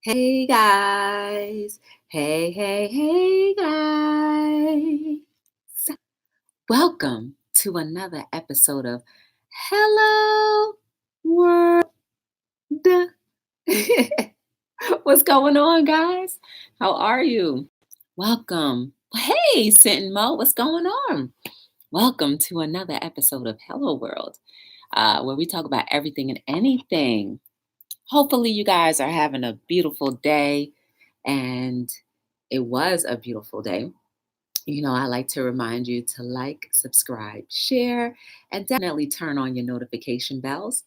Hey guys. Hey guys. Welcome to another episode of Hello World. What's going on, guys? How are you? Welcome. Hey, Sitting Mo, what's going on? Welcome to another episode of Hello World, where we talk about everything and anything. Hopefully, you guys are having a beautiful day, and it was a beautiful day. I like to remind you to like, subscribe, share, and definitely turn on your notification bells.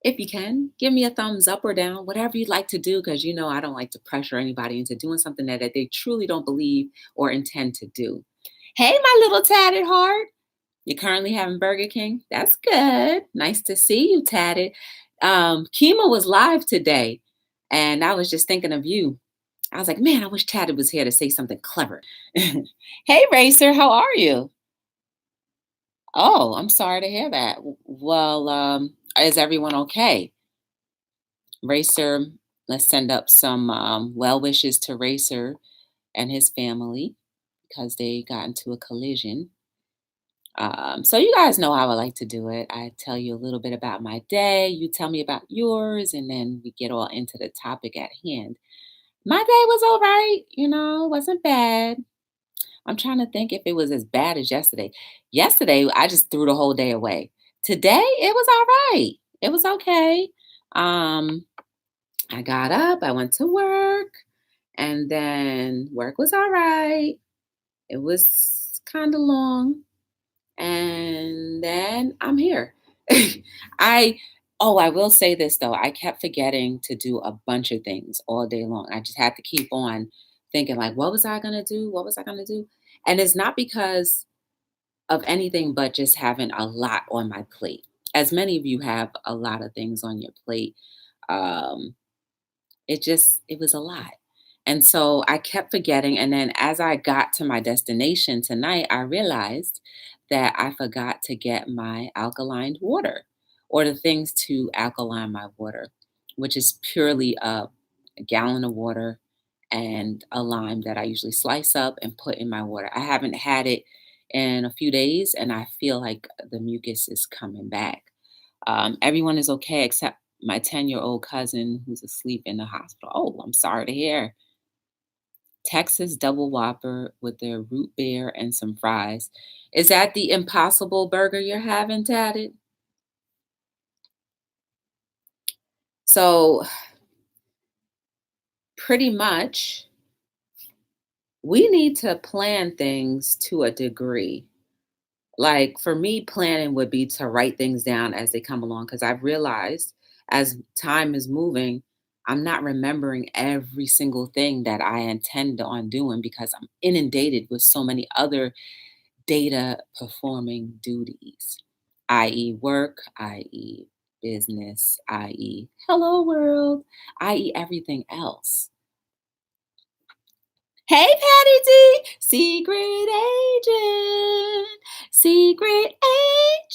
If you can, give me a thumbs up or down, whatever you'd like to do, because I don't like to pressure anybody into doing something that they truly don't believe or intend to do. Hey, my little tatted heart. You're currently having Burger King? That's good. Nice to see you, tatted. Kima was live today, and I was just thinking of you. I was like, man, I wish Tatted was here to say something clever. Hey, Racer, how are you? Oh, I'm sorry to hear that. Well, is everyone okay? Racer, let's send up some well wishes to Racer and his family because they got into a collision. So you guys know how I like to do it. I tell you a little bit about my day, you tell me about yours, and then we get all into the topic at hand. My day was all right, wasn't bad. I'm trying to think if it was as bad as yesterday. Yesterday, I just threw the whole day away. Today, it was all right. It was okay. Um, I got up, I went to work, and then work was all right. It was kind of long, and then I'm here. I I will say this though. I kept forgetting to do a bunch of things all day long. I just had to keep on thinking like, what was I going to do? What was I going to do? And it's not because of anything but just having a lot on my plate. As many of you have a lot of things on your plate. Um it was a lot. And so I kept forgetting. And then as I got to my destination tonight, I realized that I forgot to get my alkaline water or the things to alkaline my water, which is purely a gallon of water and a lime that I usually slice up and put in my water. I haven't had it in a few days and I feel like the mucus is coming back. Everyone is okay except my 10-year-old cousin who's asleep in the hospital. Oh, I'm sorry to hear. Texas double whopper with their root beer and some fries. Is that the impossible burger you're having, Tatted? So, pretty much, we need to plan things to a degree. Like for me, planning would be to write things down as they come along because I've realized as time is moving, I'm not remembering every single thing that I intend on doing because I'm inundated with so many other data performing duties, i.e., work, i.e., business, i.e., hello world, i.e., everything else. Hey, Patty D, secret agent, secret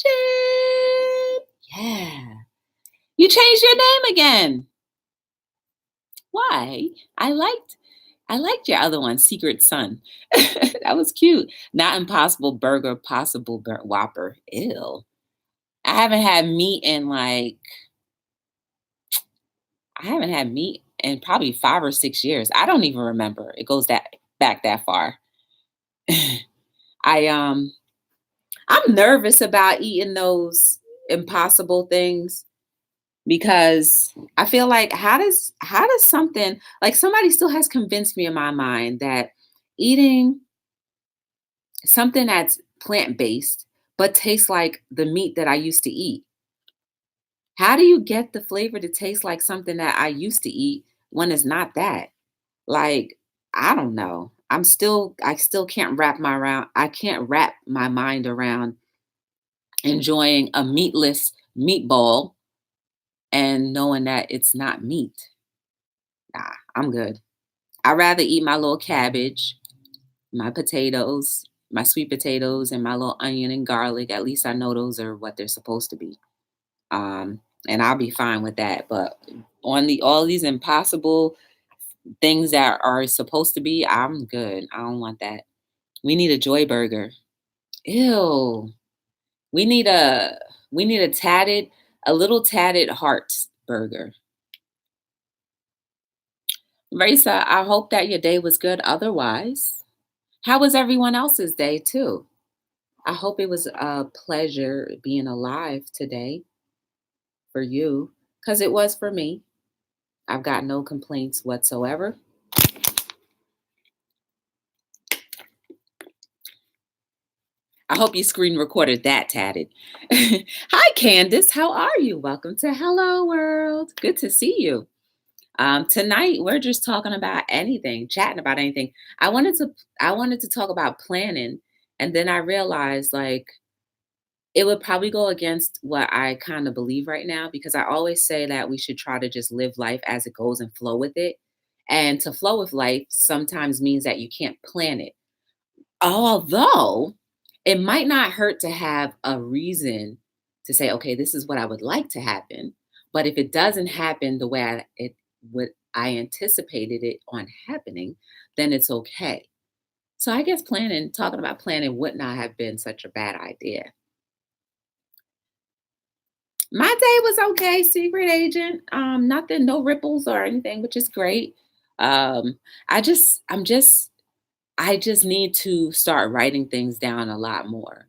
agent. Yeah. You changed your name again. Why? I liked I liked your other one, Secret Sun. That was cute. Not Impossible Burger, Possible Whopper. Ew. I haven't had meat in I haven't had meat in probably 5 or 6 years. I don't even remember. It goes that back that far. I I'm nervous about eating those impossible things because I feel like how does something like somebody still has convinced me in my mind that eating something that's plant-based but tastes like the meat that I used to eat. How do you get the flavor to taste like something that I used to eat when it's not that? Like, I don't know. I still I can't wrap my mind around enjoying a meatless meatball and knowing that it's not meat. Nah, I'm good. I'd rather eat my little cabbage, my potatoes, my sweet potatoes, and my little onion and garlic. At least I know those are what they're supposed to be. And I'll be fine with that. But on the all these impossible, things that are supposed to be, I'm good. I don't want that. We need a joy burger. Ew. We need a we need a little tatted heart burger. Raisa, I hope that your day was good otherwise. How was everyone else's day too? I hope it was a pleasure being alive today for you, because it was for me. I've got no complaints whatsoever. I hope you screen recorded that, tatted. Hi, Candace. How are you? Welcome to Hello World. Good to see you. Tonight we're just talking about anything, chatting about anything. I wanted to I wanted to talk about planning, and then I realized like it would probably go against what I kind of believe right now because I always say that we should try to just live life as it goes and flow with it. And to flow with life sometimes means that you can't plan it. Although it might not hurt to have a reason to say, okay, this is what I would like to happen. But if it doesn't happen the way I anticipated it on happening, then it's okay. So I guess talking about planning would not have been such a bad idea. My day was okay, secret agent. Nothing, no ripples or anything, which is great. Um, I'm just I just need to start writing things down a lot more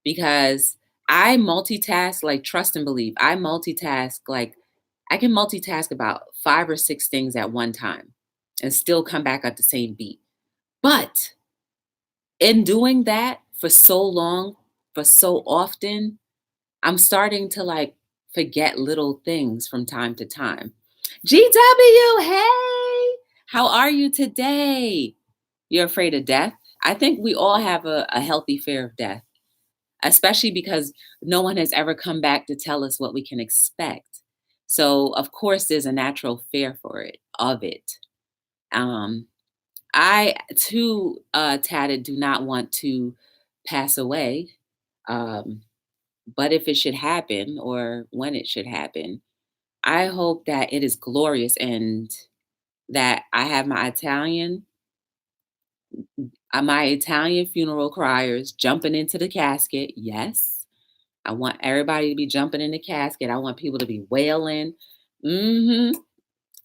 because I multitask like trust and believe. I multitask like I can multitask about 5 or 6 things at one time and still come back at the same beat. But in doing that for so long, for so often, I'm starting to like forget little things from time to time. GW, hey, how are you today? You're afraid of death? I think we all have a healthy fear of death, especially because no one has ever come back to tell us what we can expect. So, of course, there's a natural fear for it, of it. Um, I too, tatted, do not want to pass away. Um, but if it should happen or when it should happen, I hope that it is glorious and that I have my Italian funeral criers jumping into the casket. Yes. I want everybody to be jumping in the casket. I want people to be wailing. hmm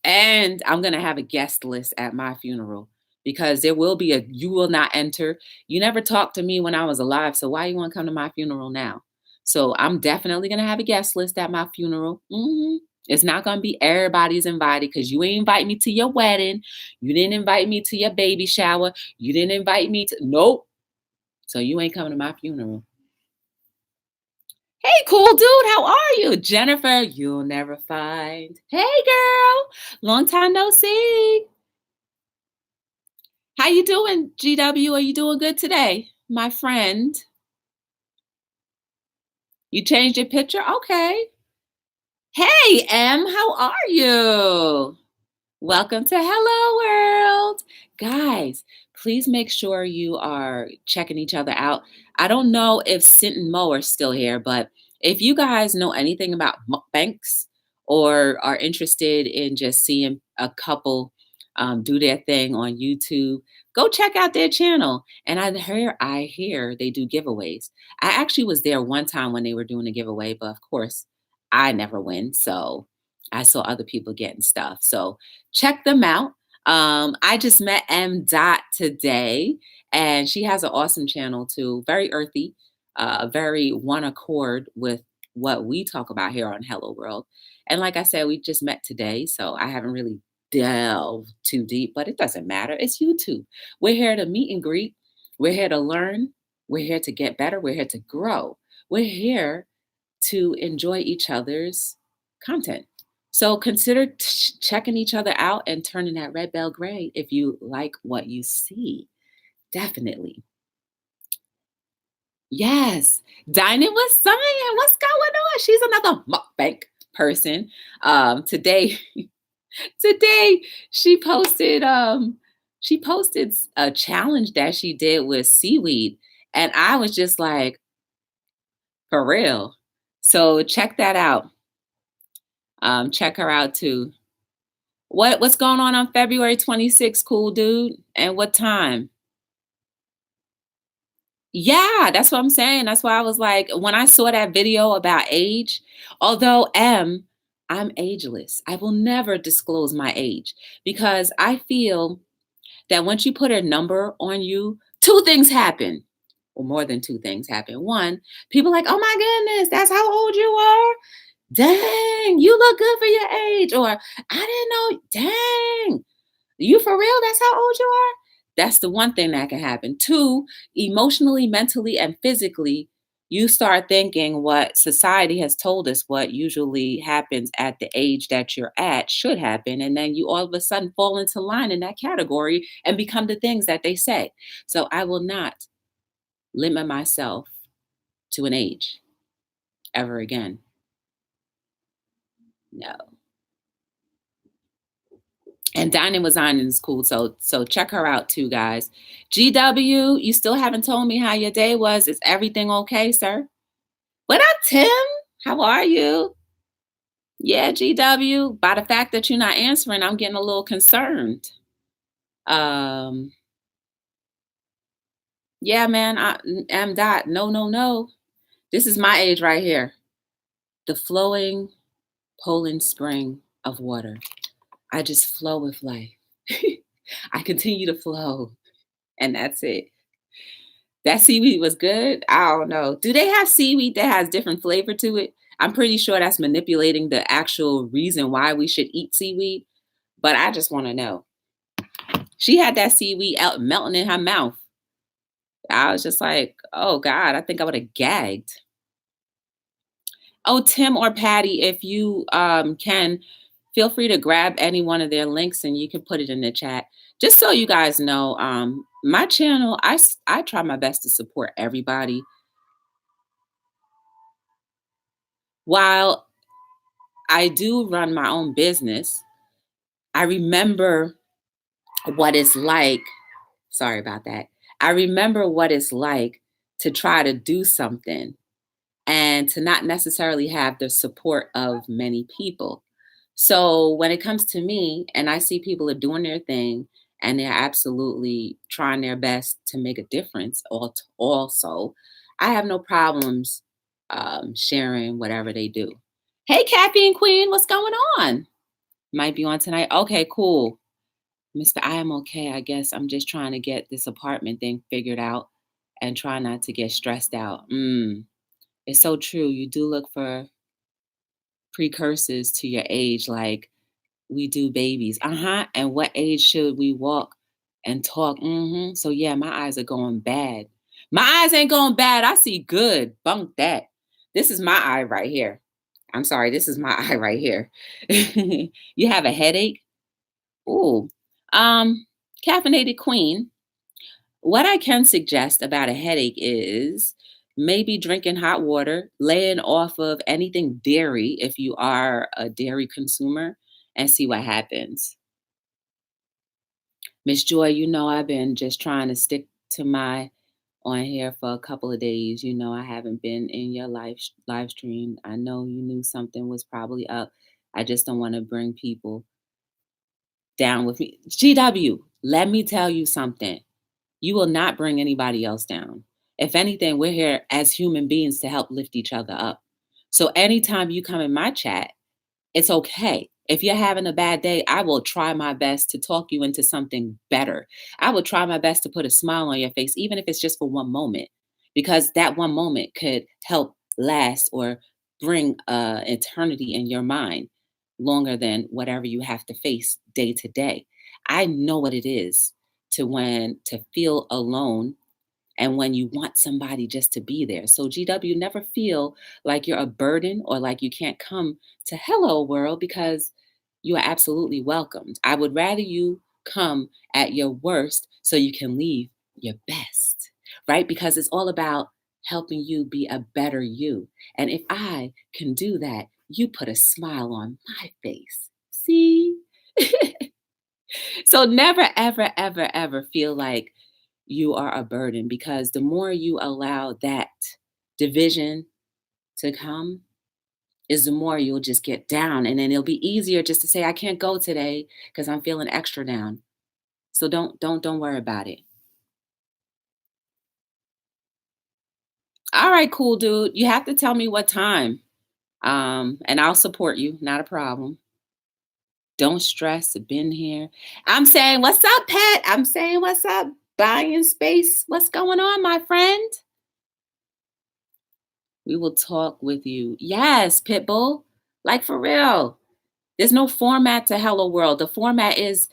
And I'm going to have a guest list at my funeral because there will be you will not enter. You never talked to me when I was alive. So why you want to come to my funeral now? So I'm definitely going to have a guest list at my funeral. It's not going to be everybody's invited because you ain't invite me to your wedding. You didn't invite me to your baby shower. You didn't invite me to, nope. So you ain't coming to my funeral. Hey, cool dude, how are you? Jennifer, you'll never find. Hey, girl, long time no see. How you doing, GW? Are you doing good today, my friend? You changed your picture? Okay. Hey, M, how are you? Welcome to Hello World. Guys, please make sure you are checking each other out. I don't know if Sint and Mo are still here, but if you guys know anything about mukbangs or are interested in just seeing a couple do their thing on YouTube, go check out their channel. And I hear they do giveaways. I actually was there one time when they were doing a giveaway, but of course, I never win. So I saw other people getting stuff. So check them out. I just met M. Dot today, and she has an awesome channel too. Very earthy, very one accord with what we talk about here on Hello World. And like I said, we just met today, so I haven't really delved too deep, but it doesn't matter. It's YouTube. We're here to meet and greet. We're here to learn. We're here to get better. We're here to grow. We're here to enjoy each other's content. So consider checking each other out and turning that red bell gray if you like what you see. Definitely. Yes. Dining with Cyan. What's going on? She's another mukbang person. Today, today she posted a challenge that she did with seaweed. And I was just like, for real. So check that out. Check her out too. What's going on February 26th, cool dude? And what time? Yeah, that's what I'm saying. That's why I was like, when I saw that video about age, although I'm ageless. I will never disclose my age because I feel that once you put a number on you, two things happen. Or more than two things happen. One, people like, oh my goodness, that's how old you are. Dang, you look good for your age. Or I didn't know, dang, you for real? That's how old you are? That's the one thing that can happen. Two, emotionally, mentally, and physically, you start thinking what society has told us what usually happens at the age that you're at should happen. And then you all of a sudden fall into line in that category and become the things that they say. So I will not limit myself to an age ever again. No. And Dining with Zion is cool. So check her out too, guys. GW, you still haven't told me how your day was. Is everything okay, sir? What up, Tim? How are you? Yeah, GW. By the fact that you're not answering, I'm getting a little concerned. Um, yeah, man. I am dot. No, no, no. This is my age right here. The flowing Poland spring of water. I just flow with life. I continue to flow, and that's it. That seaweed was good. I don't know. Do they have seaweed that has different flavor to it? I'm pretty sure that's manipulating the actual reason why we should eat seaweed, but I just want to know. She had that seaweed out melting in her mouth. I was just like, oh God, I think I would have gagged. Oh, Tim or Patty, if you can, feel free to grab any one of their links and you can put it in the chat. Just so you guys know, my channel, I try my best to support everybody. While I do run my own business, I remember what it's like. Sorry about that. I remember what it's like to try to do something and to not necessarily have the support of many people. So when it comes to me and I see people are doing their thing and they're absolutely trying their best to make a difference, also, I have no problems sharing whatever they do. Hey, Caffeine Queen, what's going on? Might be on tonight. Okay, cool. Mr. I am okay. I guess I'm just trying to get this apartment thing figured out and try not to get stressed out. It's so true. You do look for precursors to your age, like we do babies. And what age should we walk and talk? So yeah, my eyes are going bad. My eyes ain't going bad. I see good. Bunk that. This is my eye right here. I'm sorry. This is my eye right here. You have a headache? Ooh. Um, Caffeinated Queen. What I can suggest about a headache is maybe drinking hot water, laying off of anything dairy if you are a dairy consumer, and see what happens. Miss Joy, I've been just trying to stick to my on here for a couple of days. I haven't been in your live stream. I know you knew something was probably up. I just don't want to bring people down with me. GW, let me tell you something. You will not bring anybody else down. If anything, we're here as human beings to help lift each other up. So anytime you come in my chat, it's okay. If you're having a bad day, I will try my best to talk you into something better. I will try my best to put a smile on your face, even if it's just for one moment, because that one moment could help last or bring eternity in your mind longer than whatever you have to face day to day. I know what it is to feel alone and when you want somebody just to be there. So GW, never feel like you're a burden or like you can't come to Hello World because you are absolutely welcomed. I would rather you come at your worst so you can leave your best, right? Because it's all about helping you be a better you. And if I can do that, you put a smile on my face. See? So never, ever, ever, ever feel like you are a burden because the more you allow that division to come, is the more you'll just get down. And then it'll be easier just to say, I can't go today because I'm feeling extra down. So don't worry about it. All right, cool dude. You have to tell me what time. And I'll support you. Not a problem. Don't stress. I've been here. I'm saying, what's up, Pat? I'm saying, what's up? Buying space. What's going on, my friend? We will talk with you. Yes, Pitbull. Like for real. There's no format to Hello World. The format is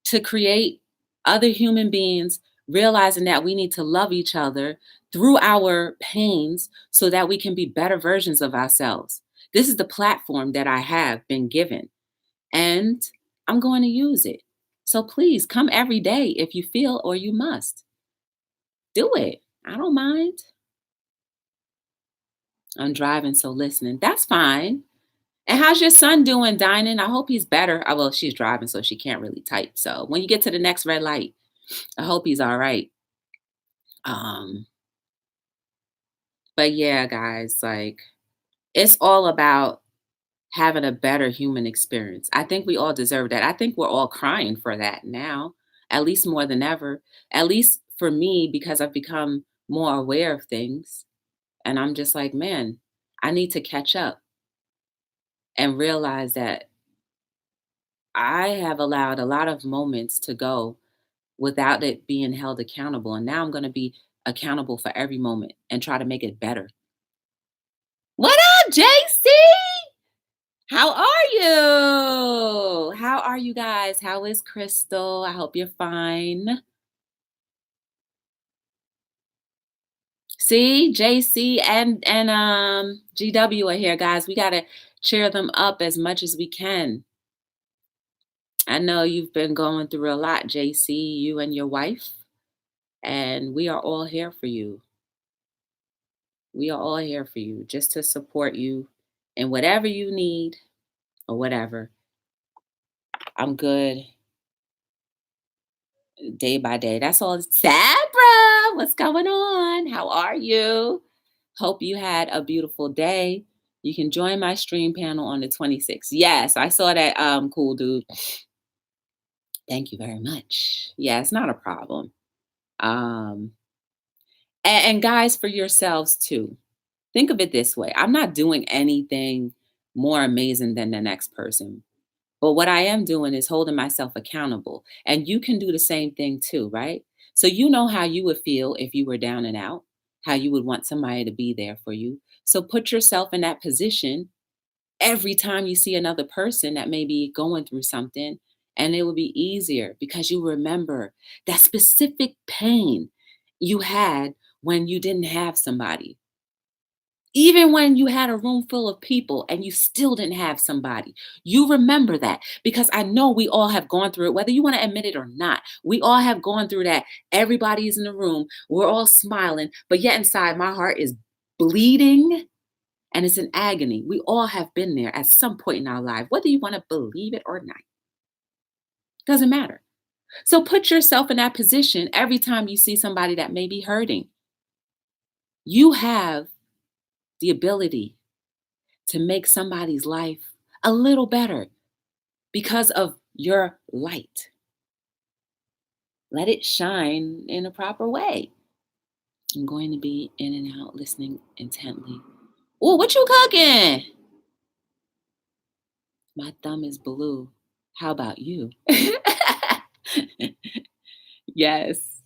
to create other human beings realizing that we need to love each other through our pains so that we can be better versions of ourselves. This is the platform that I have been given, and I'm going to use it. So please come every day if you feel or you must. Do it. I don't mind. I'm driving, so listening. That's fine. And how's your son doing, Dining? I hope he's better. Well, she's driving, so she can't really type. So when you get to the next red light, I hope he's all right. Um, but yeah, guys, like it's all about having a better human experience. I think we all deserve that. I think we're all crying for that now, at least more than ever. At least for me, because I've become more aware of things. And I'm just like, man, I need to catch up and realize that I have allowed a lot of moments to go without it being held accountable. And now I'm going to be accountable for every moment and try to make it better. What up, JC? How are you? How are you guys? How is Crystal? I hope you're fine. See, JC and GW are here, guys. We got to cheer them up as much as we can. I know you've been going through a lot, JC, you and your wife, and we are all here for you. We are all here for you just to support you in whatever you need or whatever. I'm good day by day. That's all. Sabra, what's going on? How are you? Hope you had a beautiful day. You can join my stream panel on the 26th. Yes, I saw that, cool dude. Thank you very much. Yeah, it's not a problem. And guys, for yourselves too. Think of it this way. I'm not doing anything more amazing than the next person. But what I am doing is holding myself accountable. And you can do the same thing too, right? So you know how you would feel if you were down and out, how you would want somebody to be there for you. So put yourself in that position every time you see another person that may be going through something, and it will be easier because you remember that specific pain you had when you didn't have somebody. Even when you had a room full of people and you still didn't have somebody, you remember that because I know we all have gone through it, whether you want to admit it or not. We all have gone through that. Everybody's in the room. We're all smiling, but yet inside my heart is bleeding and it's in agony. We all have been there at some point in our life, whether you want to believe it or not. Doesn't matter. So put yourself in that position every time you see somebody that may be hurting. You have the ability to make somebody's life a little better because of your light. Let it shine in a proper way. I'm going to be in and out listening intently. Oh, what you cooking? My thumb is blue. How about you? Yes.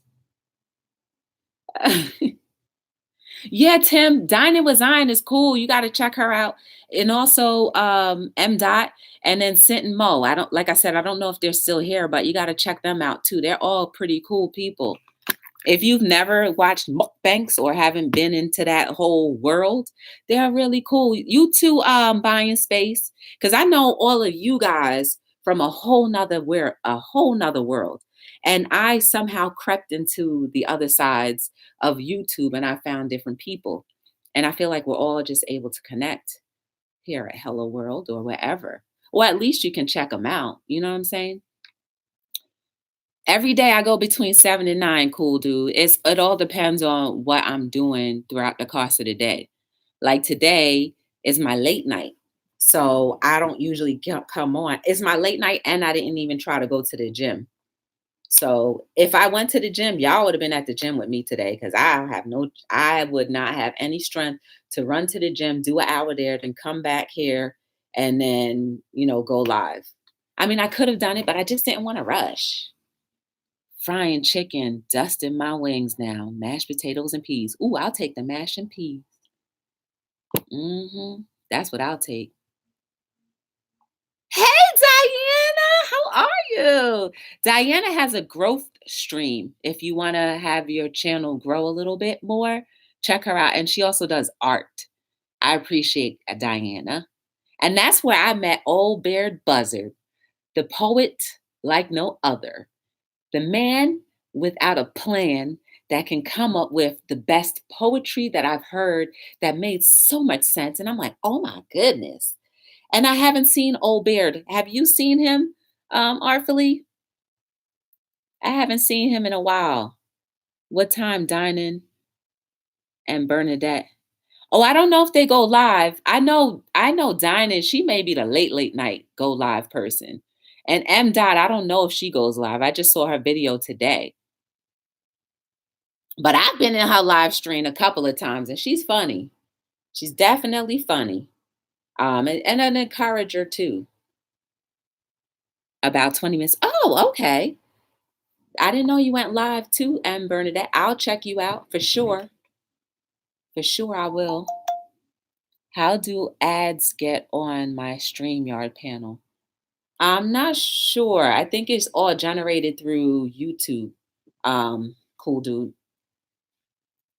Yeah, Tim, Dining with Zion is cool. You got to check her out. And also M. Dot and then Cent and Mo. I don't, like I said, I don't know if they're still here, but you got to check them out too. They're all pretty cool people. If you've never watched mukbangs or haven't been into that whole world, they're really cool. You too, Buying Space, because I know all of you guys from a whole nother world. And I somehow crept into the other sides of YouTube and I found different people. And I feel like we're all just able to connect here at Hello World or wherever. Or at least you can check them out. You know what I'm saying? Every day I go between 7 and 9, cool dude. It all depends on what I'm doing throughout the course of the day. Like today is my late night. So I don't usually come on. It's my late night, and I didn't even try to go to the gym. So if I went to the gym, y'all would have been at the gym with me today because I would not have any strength to run to the gym, do an hour there, then come back here and then, go live. I mean, I could have done it, but I just didn't want to rush. Frying chicken, dusting my wings now, mashed potatoes and peas. Ooh, I'll take the mash and peas. That's what I'll take. Hey, Diana, how are you? Diana has a growth stream. If you want to have your channel grow a little bit more, check her out. And she also does art. I appreciate Diana. And that's where I met Old Beard Buzzard, the poet like no other, the man without a plan that can come up with the best poetry that I've heard that made so much sense. And I'm like, oh my goodness. And I haven't seen Old Beard. Have you seen him, artfully? I haven't seen him in a while. What time, Dinan and Bernadette? Oh, I don't know if they go live. I know Dinan, she may be the late night go live person. And M. Dot, I don't know if she goes live. I just saw her video today. But I've been in her live stream a couple of times, and she's funny. She's definitely funny. And an encourager too. About 20 minutes. Oh, okay. I didn't know you went live too, M. Bernadette. I'll check you out for sure. For sure, I will. How do ads get on my StreamYard panel? I'm not sure. I think it's all generated through YouTube. Cool dude.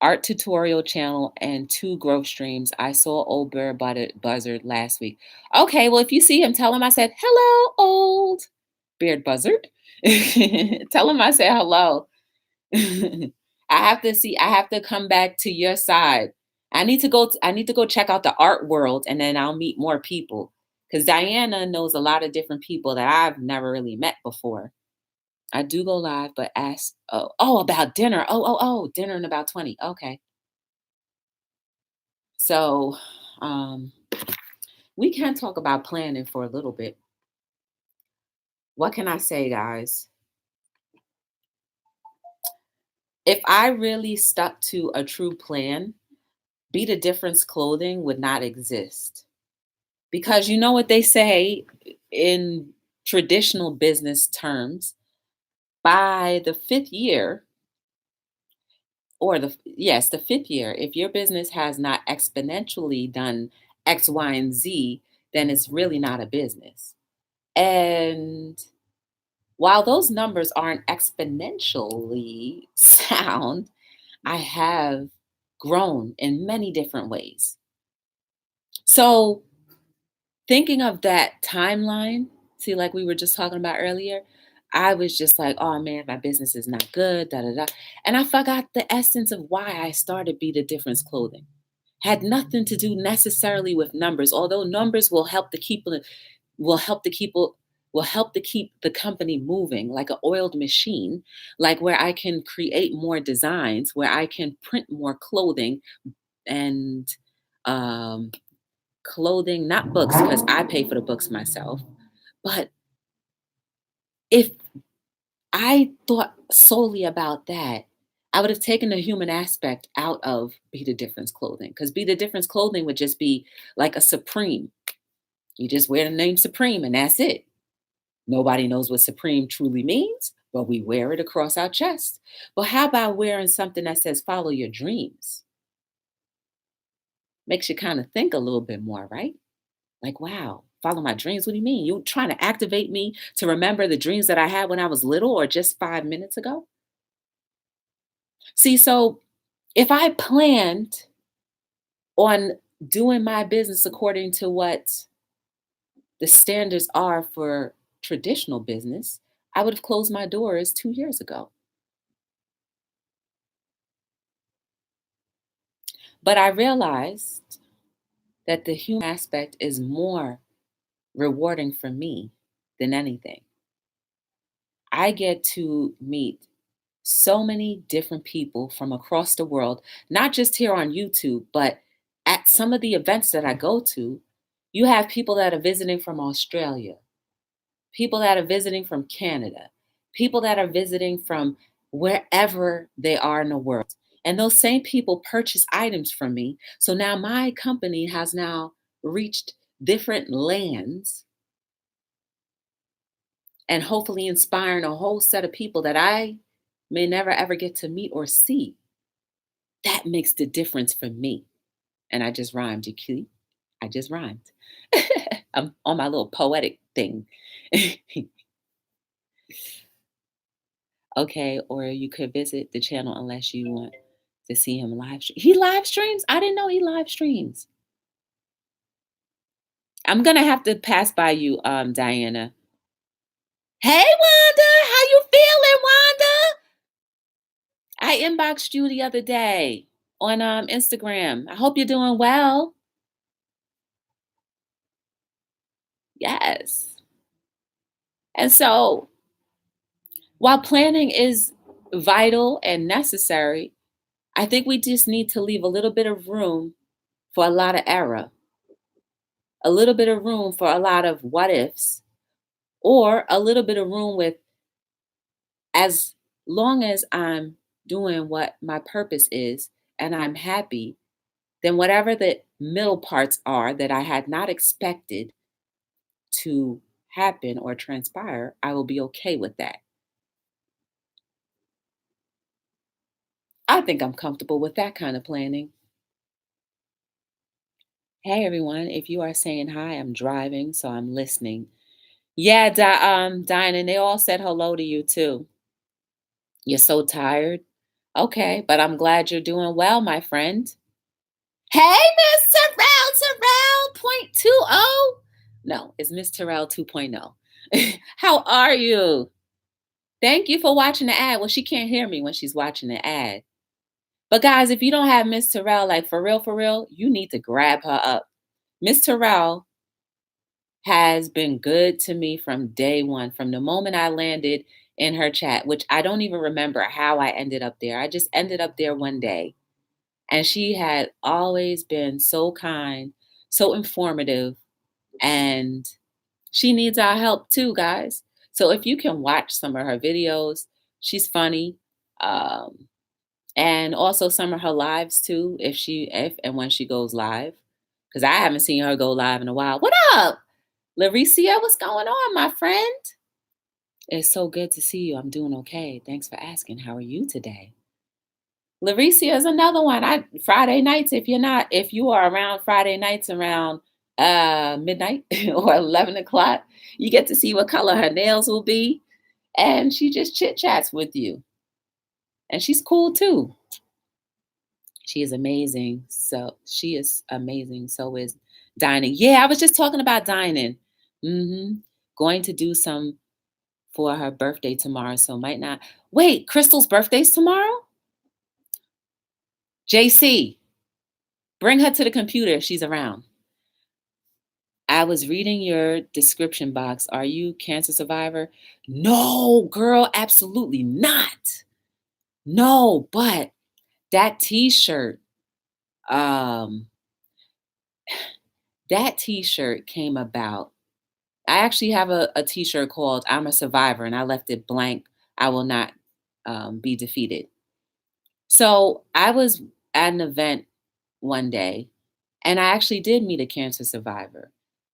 Art tutorial channel and 2 growth streams. I saw Old Bear Buzzard last week. Okay, well, if you see him, tell him I said, hello, Old Beard Buzzard. Tell him I said hello. I have to come back to your side. I need to go check out the art world, and then I'll meet more people. Because Diana knows a lot of different people that I've never really met before. I do go live, but ask about dinner. Dinner in about 20. Okay. So we can talk about planning for a little bit. What can I say, guys? If I really stuck to a true plan, Be the Difference clothing would not exist. Because you know what they say in traditional business terms, by the fifth year, or the fifth year, if your business has not exponentially done X, Y, and Z, then it's really not a business. And while those numbers aren't exponentially sound, I have grown in many different ways. So, thinking of that timeline, see, like we were just talking about earlier, I was just like, oh man, my business is not good, da da da. And I forgot the essence of why I started Be the Difference Clothing. Had nothing to do necessarily with numbers, although numbers will help to keep will help to keep the company moving like an oiled machine, like where I can create more designs, where I can print more clothing and um, clothing, not books, because I pay for the books myself. But if I thought solely about that, I would have taken the human aspect out of Be the Difference clothing, because Be the Difference clothing would just be like a Supreme. You just wear the name Supreme and that's it. Nobody knows what Supreme truly means, but we wear it across our chest. But how about wearing something that says follow your dreams? Makes you kind of think a little bit more, right? Like, wow, follow my dreams. What do you mean? You trying to activate me to remember the dreams that I had when I was little or just 5 minutes ago? See, so if I planned on doing my business according to what the standards are for traditional business, I would have closed my doors 2 years ago. But I realized that the human aspect is more rewarding for me than anything. I get to meet so many different people from across the world, not just here on YouTube, but at some of the events that I go to. You have people that are visiting from Australia, people that are visiting from Canada, people that are visiting from wherever they are in the world. And those same people purchase items from me. So now my company has now reached different lands and hopefully inspiring a whole set of people that I may never ever get to meet or see. That makes the difference for me. And I just rhymed, you cute. I just rhymed. I'm on my little poetic thing. Okay, or you could visit the channel unless you want to see him live stream. He live streams? I didn't know he live streams. I'm gonna have to pass by you, Diana. Hey Wanda, how you feeling, Wanda? I inboxed you the other day on Instagram. I hope you're doing well. Yes. And so while planning is vital and necessary, I think we just need to leave a little bit of room for a lot of error, a little bit of room for a lot of what ifs, or a little bit of room with, as long as I'm doing what my purpose is and I'm happy, then whatever the middle parts are that I had not expected to happen or transpire, I will be okay with that. I think I'm comfortable with that kind of planning. Hey everyone, if you are saying hi, I'm driving, so I'm listening. Yeah, Diane, and they all said hello to you too. You're so tired. Okay, but I'm glad you're doing well, my friend. Hey, Miss Terrell, point 2.0. No, it's Miss Terrell 2.0. How are you? Thank you for watching the ad. Well, she can't hear me when she's watching the ad. But guys, if you don't have Miss Terrell, like for real, you need to grab her up. Miss Terrell has been good to me from day one, from the moment I landed in her chat, which I don't even remember how I ended up there. I just ended up there one day. And she had always been so kind, so informative, and she needs our help too, guys. So if you can watch some of her videos, she's funny. And also some of her lives too, if and when she goes live. Because I haven't seen her go live in a while. What up? Laricia, what's going on, my friend? It's so good to see you. I'm doing okay. Thanks for asking. How are you today? Laricia is another one. Friday nights, if you are around Friday nights around midnight or 11 o'clock, you get to see what color her nails will be. And she just chit chats with you. And she's cool too. She is amazing. So she is amazing. So is dining. Yeah, I was just talking about dining. Going to do some for her birthday tomorrow. So might not. Wait, Crystal's birthday's tomorrow? JC, bring her to the computer if she's around. I was reading your description box. Are you cancer survivor? No, girl, absolutely not. No, but that t-shirt, that t-shirt came about. I actually have a t-shirt called I'm a Survivor, and I left it blank. I will not be defeated. So I was at an event one day, and I actually did meet a cancer survivor.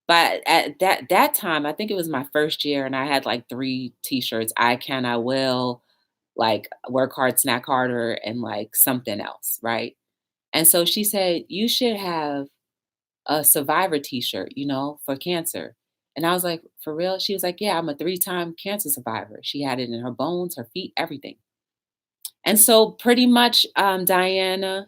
But at that time, I think it was my first year, and I had like 3 t-shirts. I can, I will, like work hard, snack harder, and like something else, right? And so she said, you should have a survivor t-shirt, for cancer. And I was like, for real? She was like, yeah, I'm a 3-time cancer survivor. She had it in her bones, her feet, everything. And so pretty much, Diana,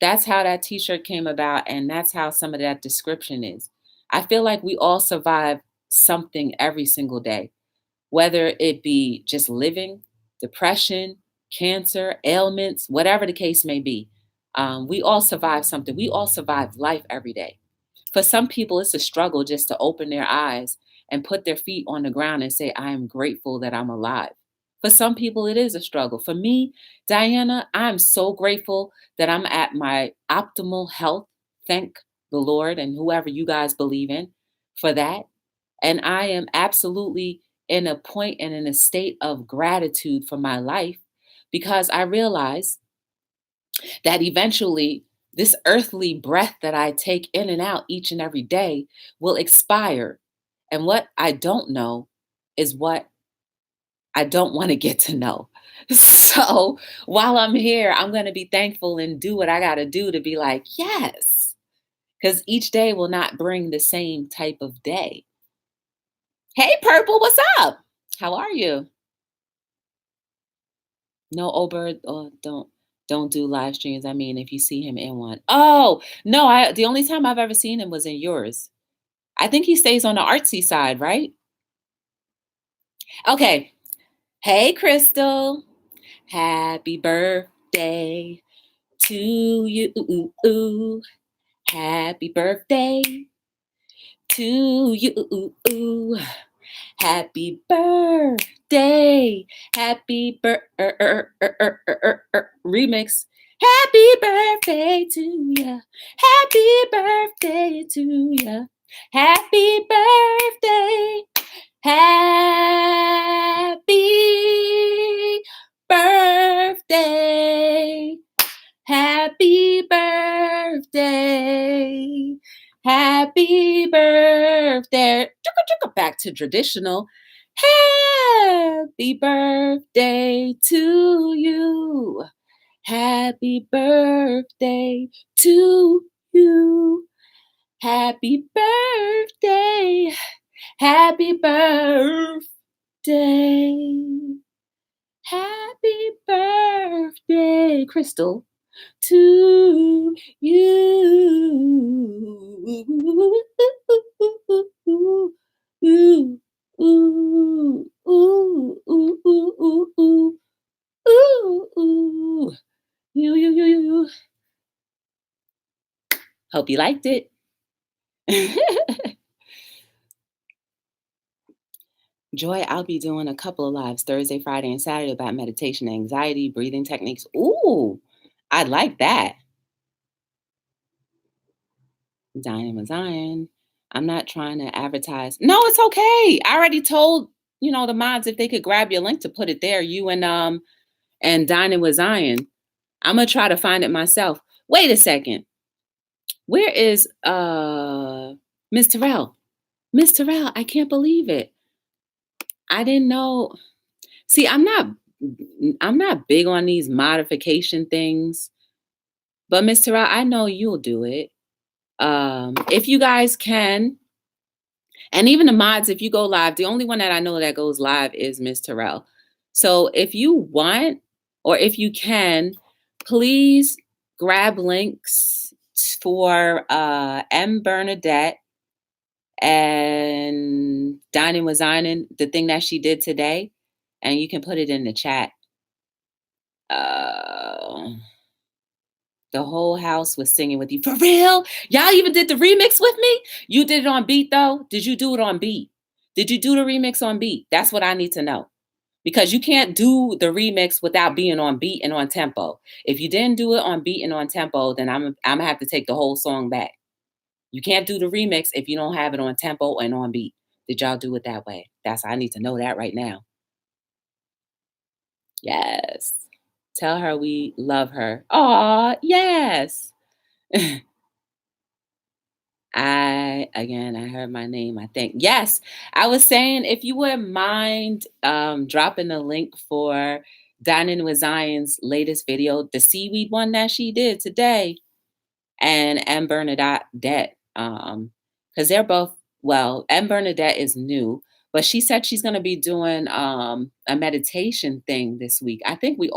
that's how that t-shirt came about. And that's how some of that description is. I feel like we all survive something every single day, whether it be just living, depression, cancer, ailments, whatever the case may be. We all survive something. We all survive life every day. For some people, it's a struggle just to open their eyes and put their feet on the ground and say, I am grateful that I'm alive. For some people, it is a struggle. For me, Diana, I'm so grateful that I'm at my optimal health. Thank the Lord and whoever you guys believe in for that. And I am absolutely in a point and in a state of gratitude for my life because I realize that eventually this earthly breath that I take in and out each and every day will expire. And what I don't know is what I don't want to get to know. So while I'm here, I'm going to be thankful and do what I got to do to be like, yes, because each day will not bring the same type of day. Hey, Purple, what's up? How are you? No, Obert, oh, don't do live streams. I mean, if you see him in one. Oh, no, the only time I've ever seen him was in yours. I think he stays on the artsy side, right? Okay. Hey, Crystal. Happy birthday to you. Happy birthday to you. Happy birthday. Happy remix. Happy birthday to ya. Happy birthday to ya. Happy birthday. Happy birthday. Happy birthday. Happy birthday. Back to traditional. Happy birthday to you. Happy birthday to you. Happy birthday. Happy birthday. Happy birthday, Crystal, to you. Ooh, ooh, ooh, ooh, ooh, ooh, ooh, ooh, ooh. You. Hope you liked it. Joy, I'll be doing a couple of lives Thursday, Friday, and Saturday about meditation, anxiety, breathing techniques. Ooh, I like that. Diane Zion. I'm not trying to advertise. No, it's okay. I already told, the mods if they could grab your link to put it there. You and Dining with Zion. I'm gonna try to find it myself. Wait a second. Where is Miss Terrell? Miss Terrell, I can't believe it. I didn't know. See, I'm not big on these modification things. But Miss Terrell, I know you'll do it. If you guys can, and even the mods, if you go live, the only one that I know that goes live is Miss Terrell. So if you want, or if you can, please grab links for M. Bernadette and Dining with Zion, the thing that she did today, and you can put it in the chat. The whole house was singing with you. For real? Y'all even did the remix with me? You did it on beat though? Did you do it on beat? Did you do the remix on beat? That's what I need to know. Because you can't do the remix without being on beat and on tempo. If you didn't do it on beat and on tempo, then I'm gonna have to take the whole song back. You can't do the remix if you don't have it on tempo and on beat. Did y'all do it that way? I need to know that right now. Yes. Tell her we love her. Aw, yes. I heard my name, I think. Yes, I was saying if you wouldn't mind dropping the link for Dining with Zion's latest video, the seaweed one that she did today, and M. Bernadette, because they're both, well, M. Bernadette is new, but she said she's going to be doing a meditation thing this week. I think we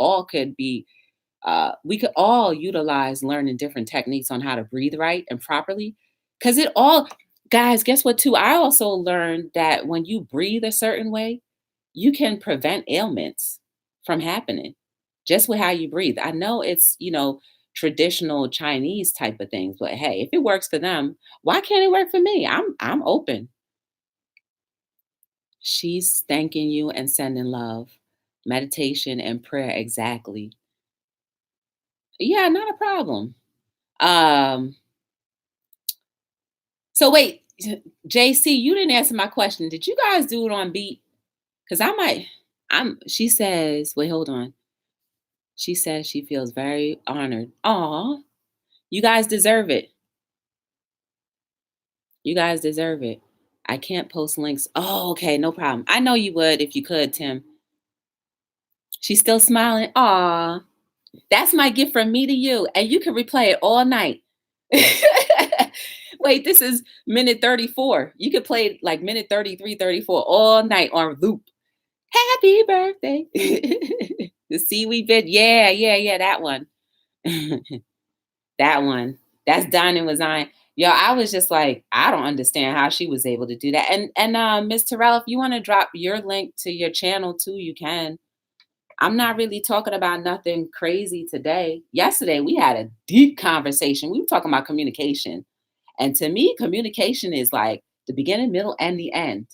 could all utilize learning different techniques on how to breathe right and properly. Because guys, guess what, too? I also learned that when you breathe a certain way, you can prevent ailments from happening just with how you breathe. I know it's, traditional Chinese type of things, but hey, if it works for them, why can't it work for me? I'm open. She's thanking you and sending love, meditation and prayer. Exactly. Yeah, not a problem. Um, So wait, JC, you didn't answer my question. Did you guys do it on beat? Because I might. She says, wait, hold on. She says she feels very honored. Aw, you guys deserve it. You guys deserve it. I can't post links. Oh, okay, no problem. I know you would if you could, Tim. She's still smiling. Aw, that's my gift from me to you. And you can replay it all night. Wait, this is minute 34. You could play like minute 33, 34 all night on loop. Happy birthday. The seaweed bit. Yeah, yeah, yeah, that one. That one. That's Dining with Zion. Yo, I was just like, I don't understand how she was able to do that. And Miss Terrell, if you want to drop your link to your channel too, you can. I'm not really talking about nothing crazy today. Yesterday we had a deep conversation. We were talking about communication. And to me, communication is like the beginning, middle, and the end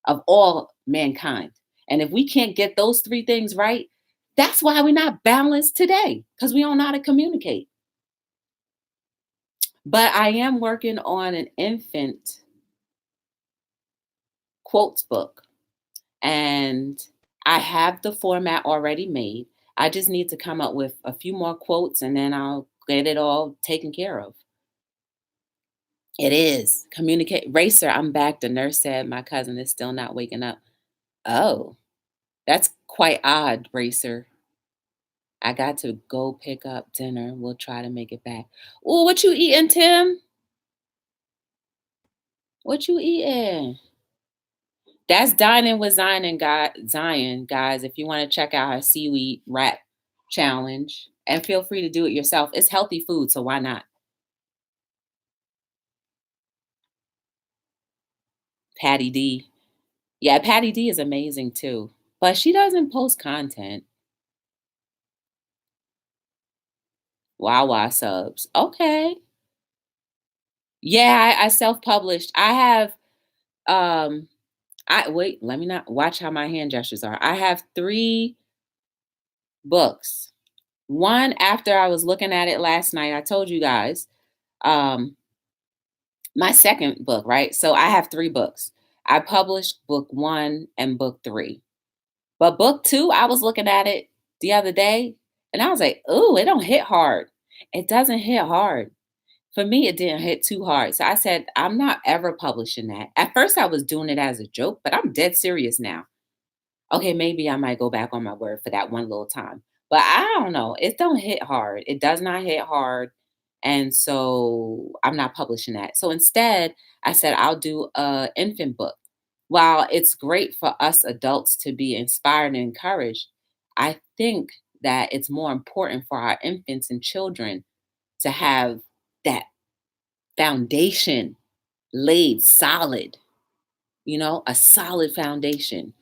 of all mankind. And if we can't get those three things right, that's why we're not balanced today, because we don't know how to communicate. But I am working on an infant quotes book, and I have the format already made. I just need to come up with a few more quotes and then I'll get it all taken care of. It is. Communicate. Racer, I'm back. The nurse said my cousin is still not waking up. Oh, that's quite odd, Racer. I got to go pick up dinner. We'll try to make it back. Oh, what you eating, Tim? What you eating? That's Dining with Zion, guys. If you want to check out her seaweed wrap challenge, and feel free to do it yourself. It's healthy food, so why not? Patty D. Yeah, Patty D is amazing too, but she doesn't post content. Wawa subs. Okay. Yeah, I self-published. I have I wait, let me not watch how my hand gestures are. I have 3 books. One after I was looking at it last night, I told you guys. Um my second book, right? So I have 3 books. I published book 1 and book 3. But book 2, I was looking at it the other day and I was like, "Ooh, it don't hit hard." It doesn't hit hard. For me, it didn't hit too hard. So I said, I'm not ever publishing that. At first, I was doing it as a joke, but I'm dead serious now. Okay, maybe I might go back on my word for that one little time. But I don't know. It don't hit hard. It does not hit hard. And so I'm not publishing that. So instead, I said I'll do a infant book. While it's great for us adults to be inspired and encouraged, I think that it's more important for our infants and children to have that foundation laid solid, a solid foundation.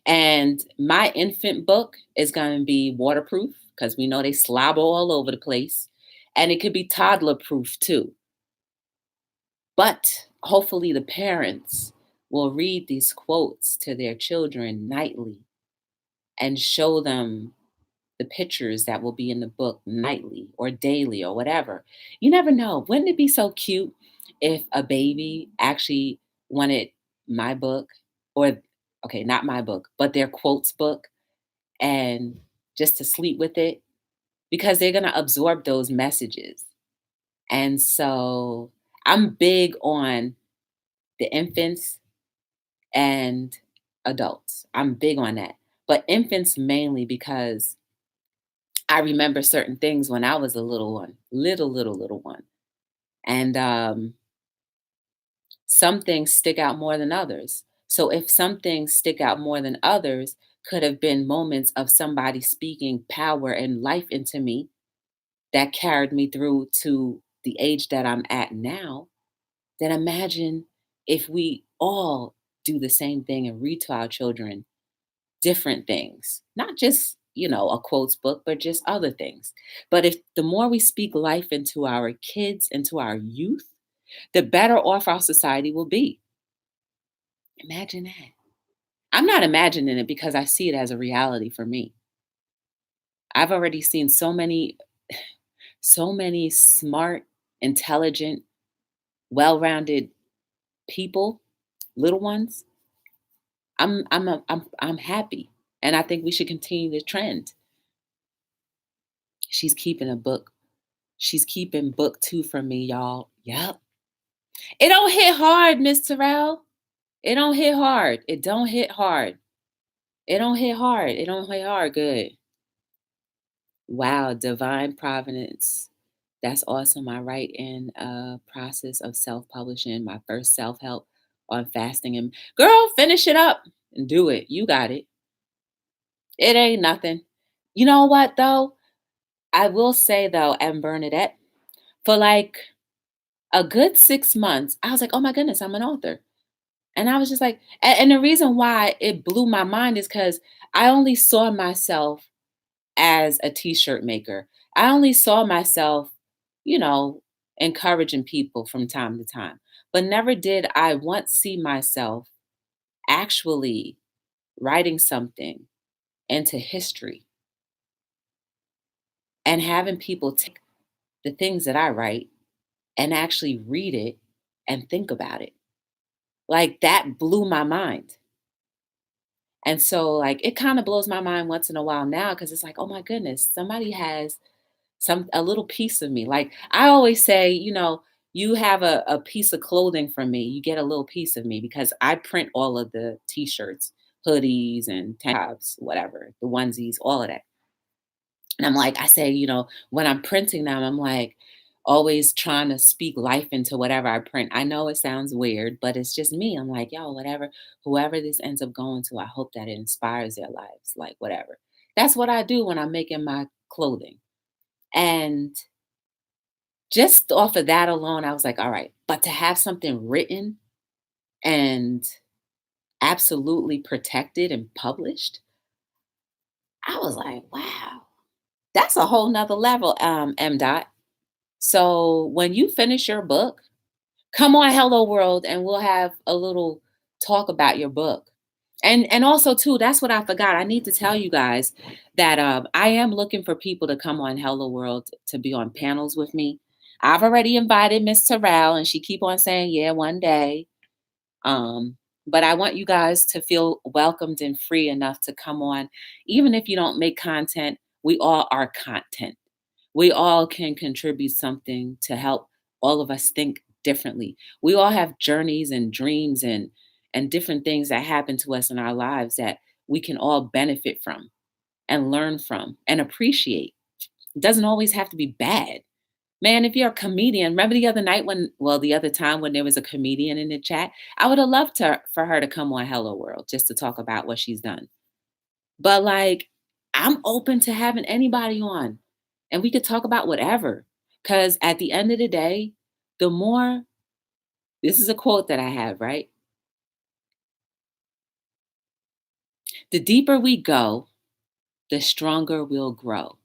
And my infant book is going to be waterproof because we know they slobber all over the place. And it could be toddler proof too. But hopefully, the parents will read these quotes to their children nightly and show them the pictures that will be in the book nightly or daily or whatever. You never know. Wouldn't it be so cute if a baby actually wanted my book or, okay, not my book, but their quotes book and just to sleep with it because they're going to absorb those messages. And so I'm big on the infants and adults. I'm big on that. But infants mainly because I remember certain things when I was a little one, little one. And some things stick out more than others. So if some things stick out more than others, could have been moments of somebody speaking power and life into me that carried me through to the age that I'm at now, then imagine if we all do the same thing and read to our children different things, not just, a quotes book, but just other things. But if the more we speak life into our kids, into our youth, the better off our society will be. Imagine that. I'm not imagining it because I see it as a reality for me. I've already seen so many smart, intelligent, well rounded people, little ones, I'm happy. And I think we should continue the trend. She's keeping a book. She's keeping book 2 from me, y'all. Yep. It don't hit hard, Miss Terrell. It don't hit hard. It don't hit hard. It don't hit hard. It don't hit hard. Good. Wow, divine providence. That's awesome. I write in a process of self-publishing my first self-help on fasting. And girl, finish it up and do it. You got it. It ain't nothing. You know what though? I will say though, and Bernadette, for like a good 6 months, I was like, oh my goodness, I'm an author. And I was just like, and the reason why it blew my mind is because I only saw myself as a t-shirt maker. I only saw myself, you know, encouraging people from time to time, but never did I once see myself actually writing something into history and having people take the things that I write and actually read it and think about it. Like that blew my mind. And so like it kind of blows my mind once in a while now because it's like, oh my goodness, somebody has a little piece of me. Like I always say, you have a piece of clothing from me. You get a little piece of me because I print all of the t-shirts, hoodies, and tank tops, whatever, the onesies, all of that. And I'm like, I say, when I'm printing them, I'm like always trying to speak life into whatever I print. I know it sounds weird, but it's just me. I'm like, yo, whatever, whoever this ends up going to, I hope that it inspires their lives, like whatever. That's what I do when I'm making my clothing. And just off of that alone, I was like, all right, but to have something written and absolutely protected and published, I was like, wow, that's a whole nother level, M. Dot. So when you finish your book, come on Hello World and we'll have a little talk about your book. And also too, that's what I forgot. I need to tell you guys that I am looking for people to come on Hello World to be on panels with me. I've already invited Miss Terrell and she keep on saying, yeah, one day. Um, but I want you guys to feel welcomed and free enough to come on. Even if you don't make content, we all are content. We all can contribute something to help all of us think differently. We all have journeys and dreams and different things that happen to us in our lives that we can all benefit from and learn from and appreciate. It doesn't always have to be bad. Man, if you're a comedian, remember the other time when there was a comedian in the chat, I would have loved for her to come on Hello World just to talk about what she's done. But like, I'm open to having anybody on and we could talk about whatever. Because at the end of the day, the more, this is a quote that I have, right? The deeper we go, the stronger we'll grow.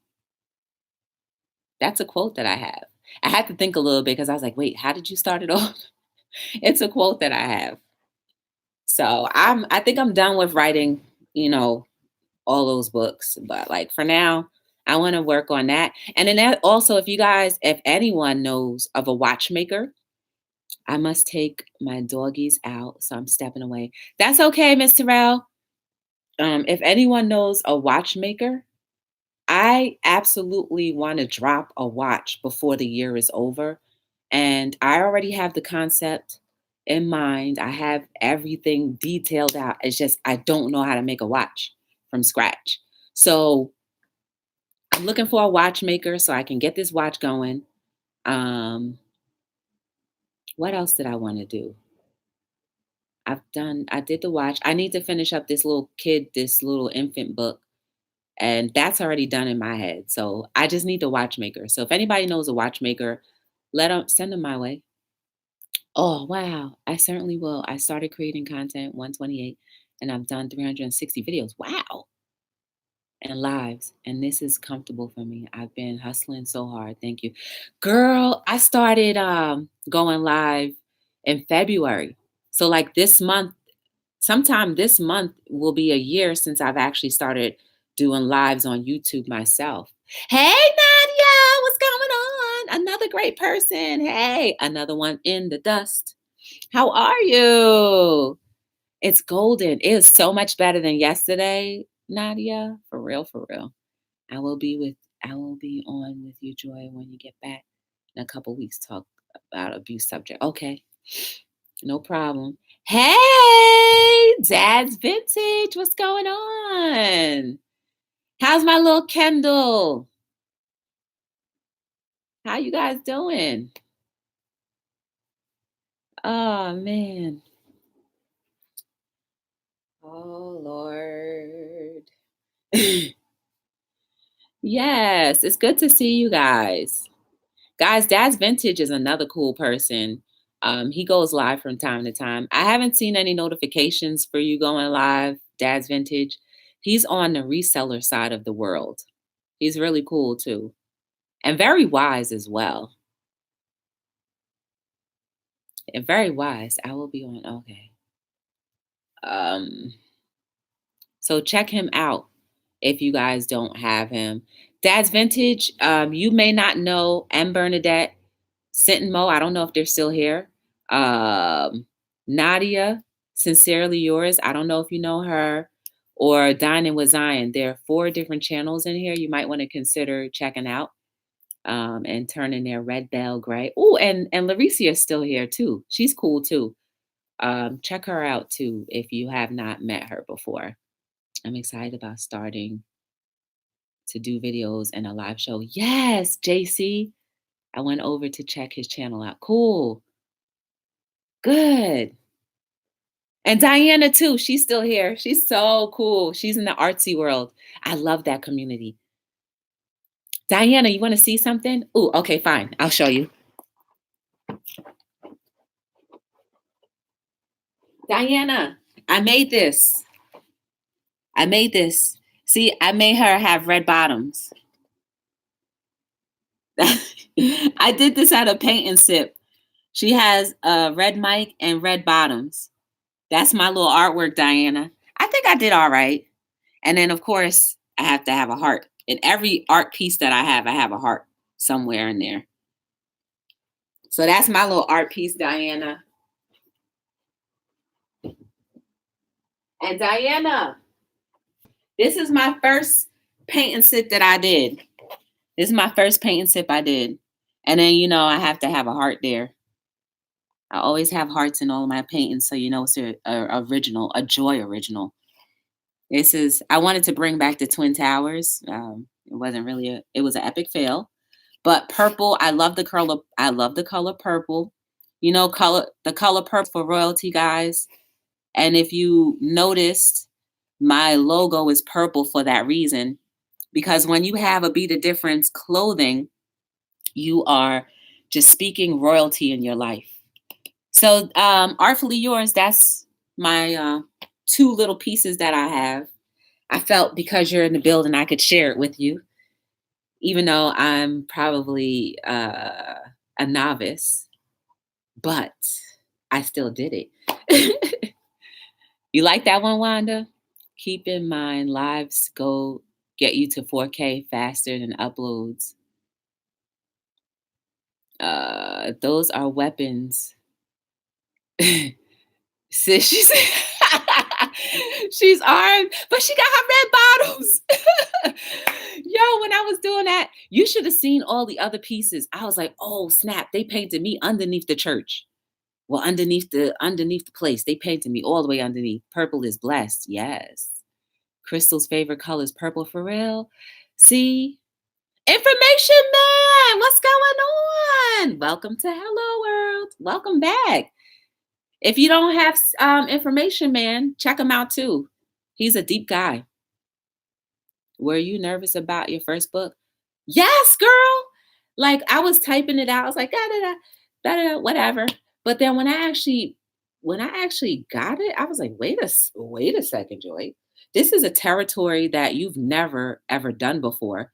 That's a quote that I have. I had to think a little bit because I was like, wait, how did you start it off? It's a quote that I have. So I think I'm done with writing, all those books. But like for now, I want to work on that. And then that also, if anyone knows of a watchmaker, I must take my doggies out. So I'm stepping away. That's okay, Miss Terrell. If anyone knows a watchmaker, I absolutely want to drop a watch before the year is over. And I already have the concept in mind. I have everything detailed out. It's just I don't know how to make a watch from scratch. So I'm looking for a watchmaker so I can get this watch going. What else did I want to do? I did the watch. I need to finish up this little infant book. And that's already done in my head. So I just need the watchmaker. So if anybody knows a watchmaker, send them my way. Oh, wow. I certainly will. I started creating content 128 and I've done 360 videos. Wow. And lives. And this is comfortable for me. I've been hustling so hard. Thank you. Girl, I started going live in February. So like this month, sometime this month will be a year since I've actually started doing lives on YouTube myself. Hey, Nadia, what's going on? Another great person. Hey, another one in the dust. How are you? It's golden. It is so much better than yesterday, Nadia. For real, for real. I will be with I will be on with you, Joy, when you get back in a couple weeks. Talk about abuse subject. Okay. No problem. Hey, Dad's Vintage. What's going on? How's my little Kendall? How you guys doing? Oh man. Oh Lord. Yes, it's good to see you guys. Guys, Dad's Vintage is another cool person. He goes live from time to time. I haven't seen any notifications for you going live, Dad's Vintage. He's on the reseller side of the world. He's really cool too, and very wise as well. And very wise. I will be on. Okay. Um, so check him out if you guys don't have him. Dad's Vintage. You may not know M. Bernadette, Sinton Mo. I don't know if they're still here. Nadia, Sincerely Yours. I don't know if you know her. Or Dining with Zion. There are 4 different channels in here you might want to consider checking out. And turning their red bell gray. Oh, and Laricia is still here too. She's cool too. Check her out too if you have not met her before. I'm excited about starting to do videos and a live show. Yes, JC. I went over to check his channel out. Cool. Good. And Diana too. She's still here. She's so cool. She's in the artsy world. I love that community. Diana, you want to see something? Oh, okay, fine. I'll show you. Diana, I made this. See, I made her have red bottoms. I did this at a paint and sip. She has a red mic and red bottoms. That's my little artwork, Diana. I think I did all right. And then, of course, I have to have a heart. In every art piece that I have a heart somewhere in there. So that's my little art piece, Diana. And Diana, this is my first paint and sip that I did. This is my first paint and sip I did. And then, I have to have a heart there. I always have hearts in all of my paintings, so it's a original, a Joy original. I wanted to bring back the Twin Towers. It wasn't really it was an epic fail. But purple, I love the color. I love the color purple. The color purple for royalty, guys. And if you noticed, my logo is purple for that reason. Because when you have a Be the Difference clothing, you are just speaking royalty in your life. So Artfully Yours, that's my 2 little pieces that I have. I felt because you're in the building, I could share it with you, even though I'm probably a novice, but I still did it. You like that one, Wanda? Keep in mind, lives go get you to 4K faster than uploads. Those are weapons. Sis, she's armed, but she got her red bottoms. Yo, when I was doing that, you should have seen all the other pieces. I was like, oh snap, they painted me underneath the church. Well, underneath the place, they painted me all the way underneath. Purple is blessed. Yes. Crystal's favorite color is purple for real. See? Information man, what's going on? Welcome to Hello World. Welcome back. If you don't have Information Man, check him out too. He's a deep guy. Were you nervous about your first book? Yes, girl. Like I was typing it out. I was like, da da da, da da, whatever. But then when I actually got it, I was like, wait a second, Joy. This is a territory that you've never ever done before.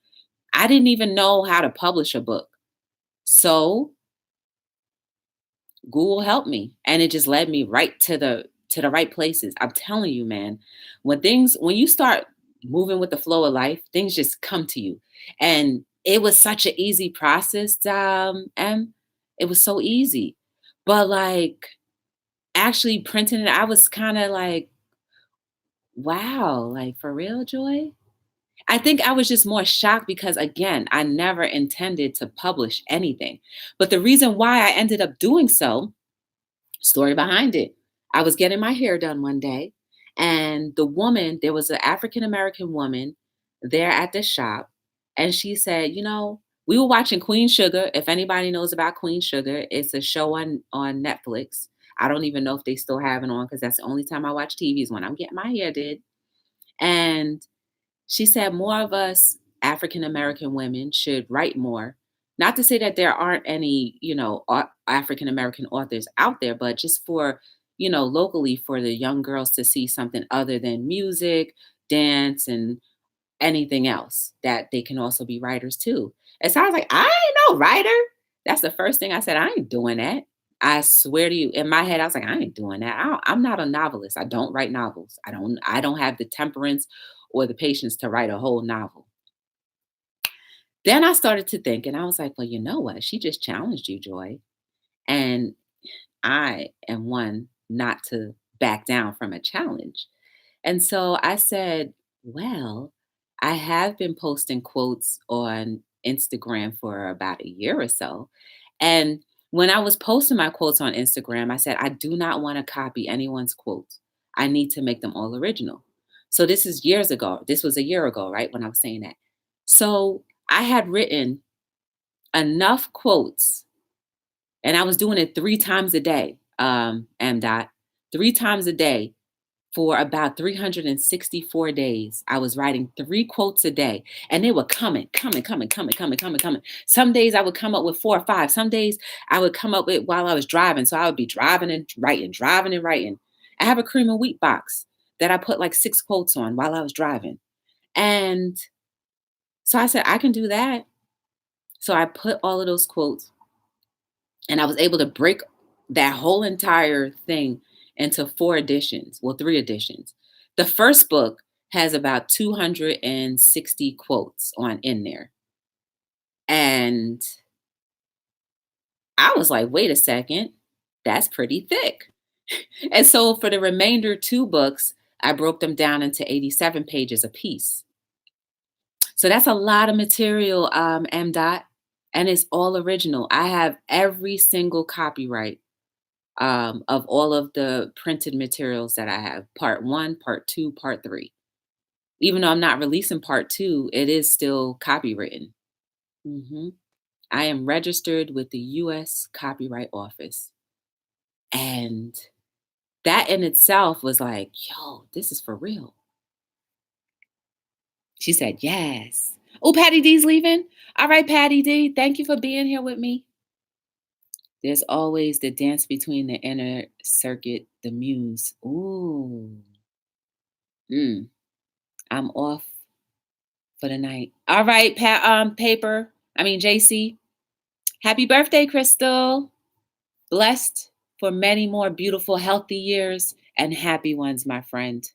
I didn't even know how to publish a book. So Google helped me, and it just led me right to the right places. I'm telling you, man, when you start moving with the flow of life, things just come to you. And it was such an easy process, it was so easy. But like actually printing it, I was kind of like, wow, like for real, Joy? I think I was just more shocked because, again, I never intended to publish anything. But the reason why I ended up doing so, story behind it. I was getting my hair done one day, and there was an African American woman there at the shop, and she said, we were watching Queen Sugar. If anybody knows about Queen Sugar, it's a show on Netflix. I don't even know if they still have it on because that's the only time I watch TV is when I'm getting my hair did. And she said more of us African American women should write more. Not to say that there aren't any, African American authors out there, but just for, locally for the young girls to see something other than music, dance, and anything else, that they can also be writers too. And so I was like, I ain't no writer. That's the first thing I said. I ain't doing that. I swear to you, in my head, I was like, I ain't doing that. I'm not a novelist. I don't write novels. I don't have the temperance or the patience to write a whole novel. Then I started to think, and I was like, well, you know what? She just challenged you, Joy. And I am one not to back down from a challenge. And so I said, well, I have been posting quotes on Instagram for about a year or so. And when I was posting my quotes on Instagram, I said, I do not want to copy anyone's quotes. I need to make them all original. So this is years ago. This was a year ago, right? When I was saying that. So I had written enough quotes, and I was doing it 3 times a day, M. Dot, 3 times a day for about 364 days. I was writing 3 quotes a day, and they were coming. Some days I would come up with 4 or 5. Some days I would come up with while I was driving. So I would be driving and writing, driving and writing. I have a cream of wheat box that I put like 6 quotes on while I was driving. And so I said, I can do that. So I put all of those quotes, and I was able to break that whole entire thing into 4 editions. Well, 3 editions. The first book has about 260 quotes in there. And I was like, wait a second, that's pretty thick. And so for the remainder 2 books, I broke them down into 87 pages apiece. So that's a lot of material, M. Dot, and it's all original. I have every single copyright of all of the printed materials that I have. Part 1, Part 2, Part 3. Even though I'm not releasing Part 2, it is still copywritten. I am registered with the U.S. Copyright Office. And that in itself was like, yo, this is for real. She said, yes. Oh, Patty D's leaving. All right, Patty D, thank you for being here with me. There's always the dance between the inner circuit, the muse. Ooh. I'm off for the night. All right, JC. Happy birthday, Crystal. Blessed for many more beautiful, healthy years and happy ones, my friend.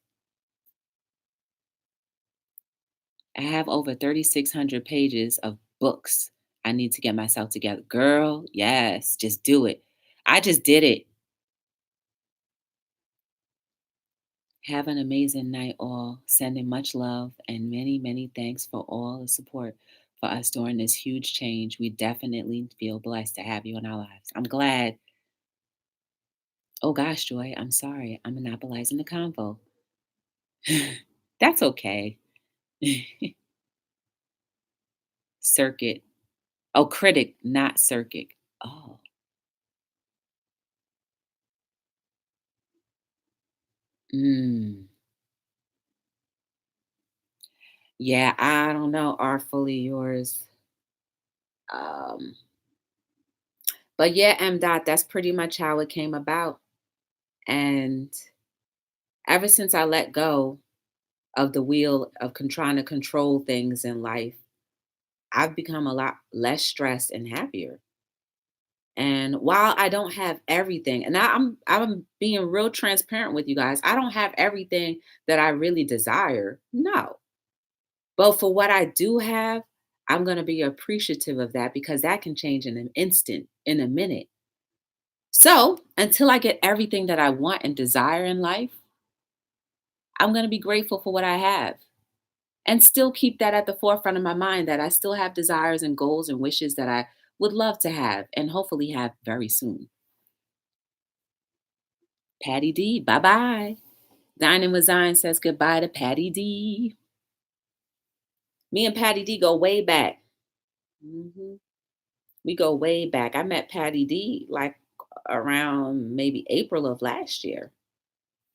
I have over 3,600 pages of books. I need to get myself together. Girl, yes, just do it. I just did it. Have an amazing night, all. Sending much love and many, many thanks for all the support for us during this huge change. We definitely feel blessed to have you in our lives. I'm glad. Oh gosh, Joy, I'm sorry. I'm monopolizing the convo. That's okay. Circuit. Oh, critic, not circuit. Oh. Yeah, I don't know. Artfully yours. Um, but yeah, M. Dot, that's pretty much how it came about. And ever since I let go of the wheel of trying to control things in life, I've become a lot less stressed and happier. And while I don't have everything, and I'm being real transparent with you guys, I don't have everything that I really desire. No. But for what I do have, I'm going to be appreciative of that because that can change in an instant, in a minute. So until I get everything that I want and desire in life, I'm going to be grateful for what I have and still keep that at the forefront of my mind that I still have desires and goals and wishes that I would love to have and hopefully have very soon. Patty D, bye bye. Dining with Zion says goodbye to Patty D. Me and Patty D go way back. Mhm. We go way back. I met Patty D like around maybe April of last year.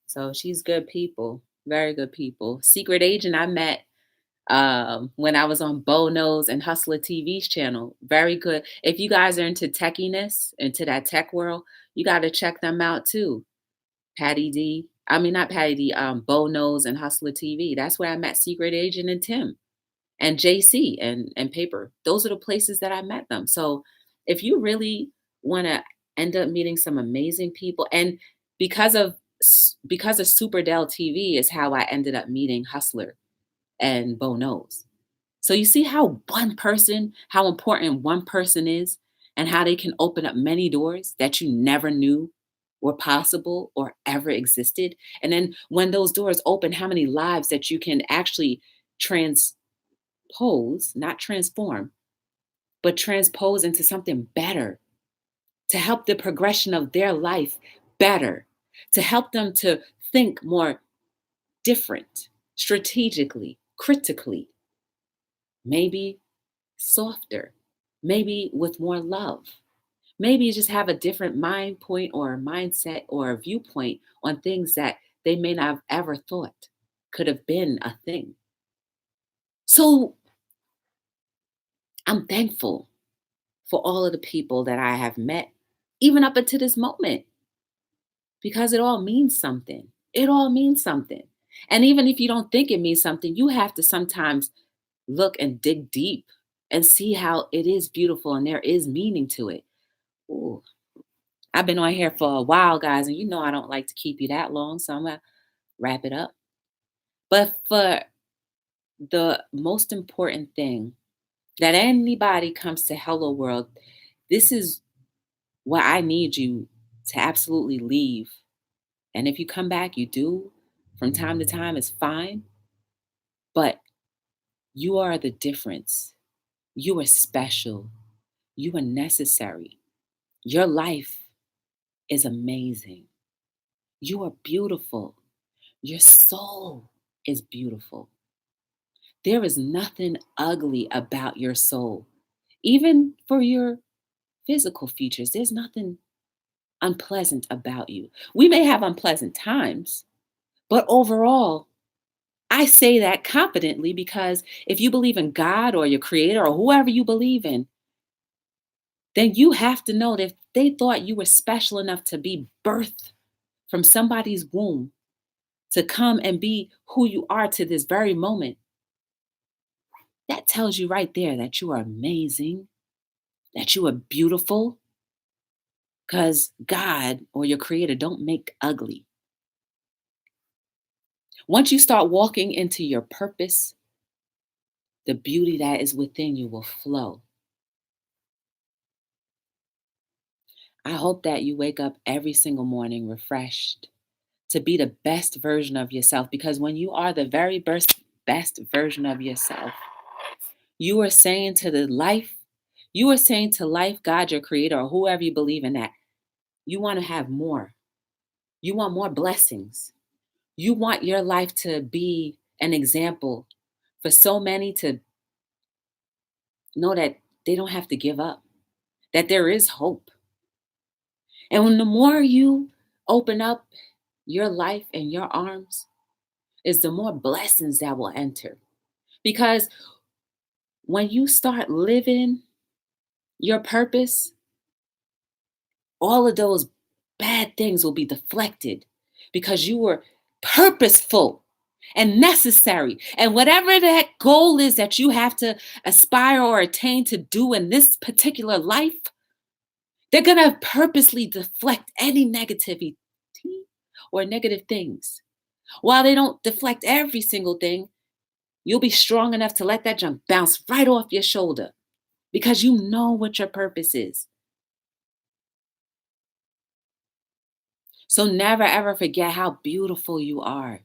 So she's good people, very good people. Secret Agent I met when I was on Bo Knows and Hustler TV's channel. Very good. If you guys are into techiness, into that tech world, you got to check them out too. Patty D. I mean, not Patty D, Bo Knows and Hustler TV. That's where I met Secret Agent and Tim and JC and Paper. Those are the places that I met them. So if you really want to end up meeting some amazing people, and because of because of Super Dell TV is how I ended up meeting Hustler and Bo Knows. So you see how one person, how important one person is, and how they can open up many doors that you never knew were possible or ever existed. And then when those doors open, how many lives that you can actually transpose, not transform, but transpose into something better to help the progression of their life better, to help them to think more different, strategically, critically, maybe softer, maybe with more love. Maybe you just have a different mind point or a mindset or a viewpoint on things that they may not have ever thought could have been a thing. So I'm thankful for all of the people that I have met, even up until this moment, because it all means something. It all means something. And even if you don't think it means something, you have to sometimes look and dig deep and see how it is beautiful and there is meaning to it. Ooh, I've been on here for a while, guys, and you know I don't like to keep you that long, so I'm gonna wrap it up. But for the most important thing that anybody comes to Hello World, this is what I need you to absolutely leave. And if you come back, you do from time to time, it's fine. But you are the difference. You are special. You are necessary. Your life is amazing. You are beautiful. Your soul is beautiful. There is nothing ugly about your soul. Even for your physical features, there's nothing unpleasant about you. We may have unpleasant times, but overall, I say that confidently because if you believe in God or your creator or whoever you believe in, then you have to know that if they thought you were special enough to be birthed from somebody's womb to come and be who you are to this very moment, that tells you right there that you are amazing, that you are beautiful, because God or your creator don't make ugly. Once you start walking into your purpose, the beauty that is within you will flow. I hope that you wake up every single morning refreshed to be the best version of yourself because when you are the very best version of yourself, you are saying to the life, you are saying to life, God, your creator, or whoever you believe in that, you want to have more. You want more blessings. You want your life to be an example for so many to know that they don't have to give up, that there is hope. And when the more you open up your life and your arms, is the more blessings that will enter. Because when you start living your purpose, all of those bad things will be deflected because you were purposeful and necessary. And whatever that goal is that you have to aspire or attain to do in this particular life, they're going to purposely deflect any negativity or negative things. While they don't deflect every single thing, you'll be strong enough to let that junk bounce right off your shoulder because you know what your purpose is. So never ever forget how beautiful you are.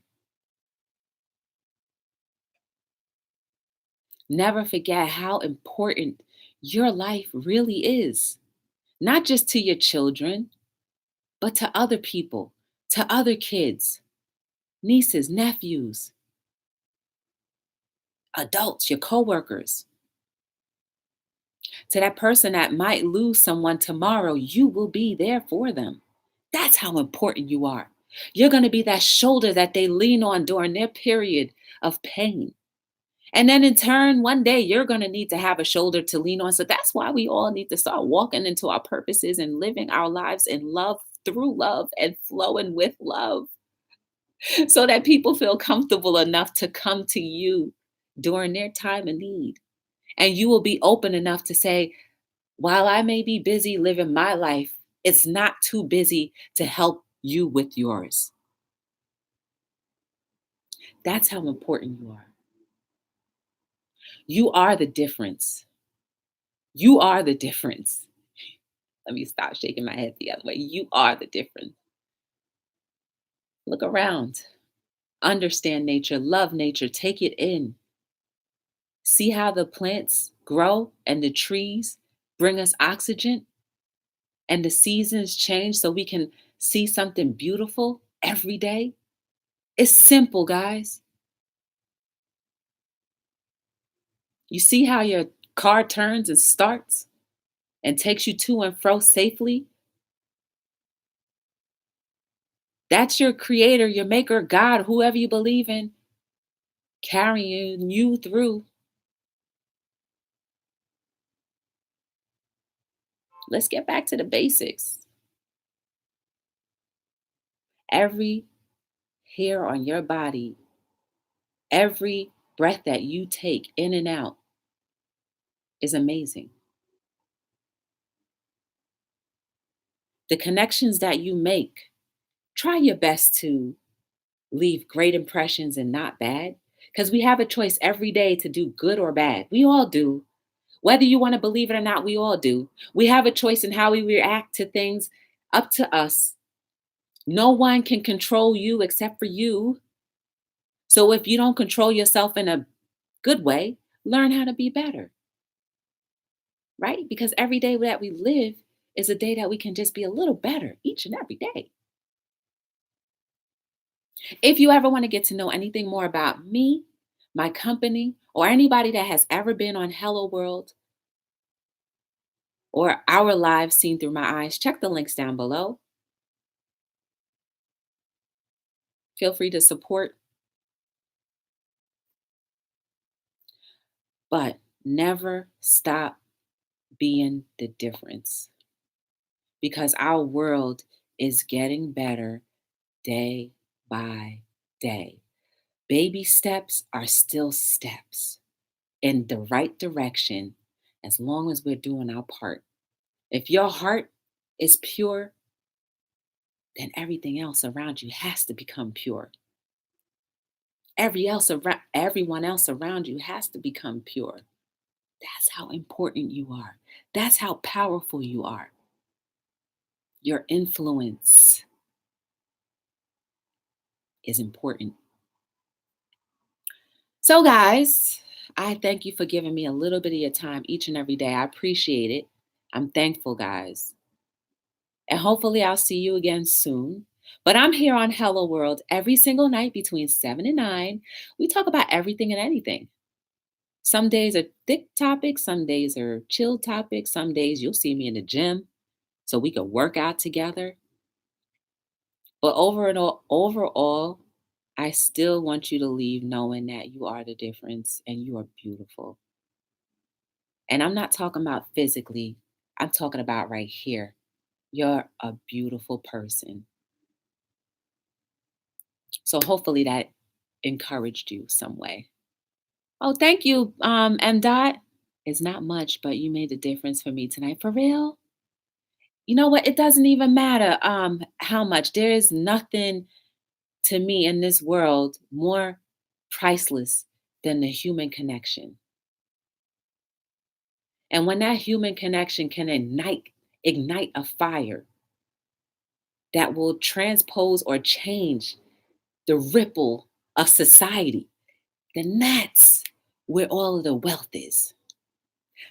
Never forget how important your life really is, not just to your children, but to other people, to other kids, nieces, nephews, adults, your coworkers, to that person that might lose someone tomorrow. You will be there for them. That's how important you are. You're going to be that shoulder that they lean on during their period of pain. And then in turn, one day you're going to need to have a shoulder to lean on. So that's why we all need to start walking into our purposes and living our lives in love, through love, and flowing with love, so that people feel comfortable enough to come to you during their time of need. And you will be open enough to say, while I may be busy living my life, it's not too busy to help you with yours. That's how important you are. You are the difference. You are the difference. Let me stop shaking my head the other way. You are the difference. Look around. Understand nature. Love nature. Take it in. See how the plants grow and the trees bring us oxygen and the seasons change so we can see something beautiful every day. It's simple, guys. You see how your car turns and starts and takes you to and fro safely? That's your creator, your maker, God, whoever you believe in, carrying you through. Let's get back to the basics. Every hair on your body, every breath that you take in and out is amazing. The connections that you make, try your best to leave great impressions and not bad, because we have a choice every day to do good or bad. We all do. Whether you want to believe it or not, we all do. We have a choice in how we react to things, up to us. No one can control you except for you. So if you don't control yourself in a good way, learn how to be better, right? Because every day that we live is a day that we can just be a little better each and every day. If you ever want to get to know anything more about me, my company, or anybody that has ever been on Hello World or our lives seen through my eyes, check the links down below. Feel free to support, but never stop being the difference, because our world is getting better day by day. Baby steps are still steps in the right direction as long as we're doing our part. If your heart is pure, then everything else around you has to become pure. Everyone else around you has to become pure. That's how important you are. That's how powerful you are. Your influence is important. So, guys, I thank you for giving me a little bit of your time each and every day. I appreciate it. I'm thankful, guys. And hopefully, I'll see you again soon. But I'm here on Hello World every single night between 7 and 9. We talk about everything and anything. Some days are thick topics, some days are chill topics, some days you'll see me in the gym so we could work out together. But overall, I still want you to leave knowing that you are the difference and you are beautiful. And I'm not talking about physically, I'm talking about right here. You're a beautiful person. So hopefully that encouraged you some way. Oh, thank you, M. Dot. It's not much, but you made a difference for me tonight. For real? You know what? It doesn't even matter how much. There is nothing to me in this world more priceless than the human connection. And when that human connection can ignite a fire, that will transpose or change the ripple of society, then that's where all of the wealth is.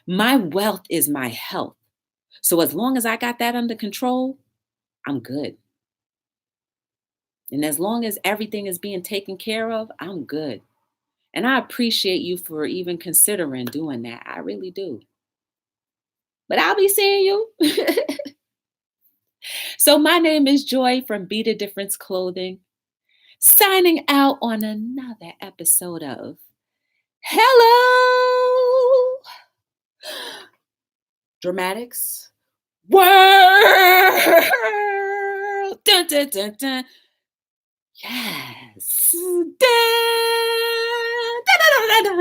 My wealth is my health. So as long as I got that under control, I'm good. And as long as everything is being taken care of, I'm good. And I appreciate you for even considering doing that. I really do. But I'll be seeing you. So my name is Joy from Be the Difference Clothing, signing out on another episode of Hello Dramatics World. Dun, dun, dun, dun. Yes. Dun, dun, dun, dun, dun.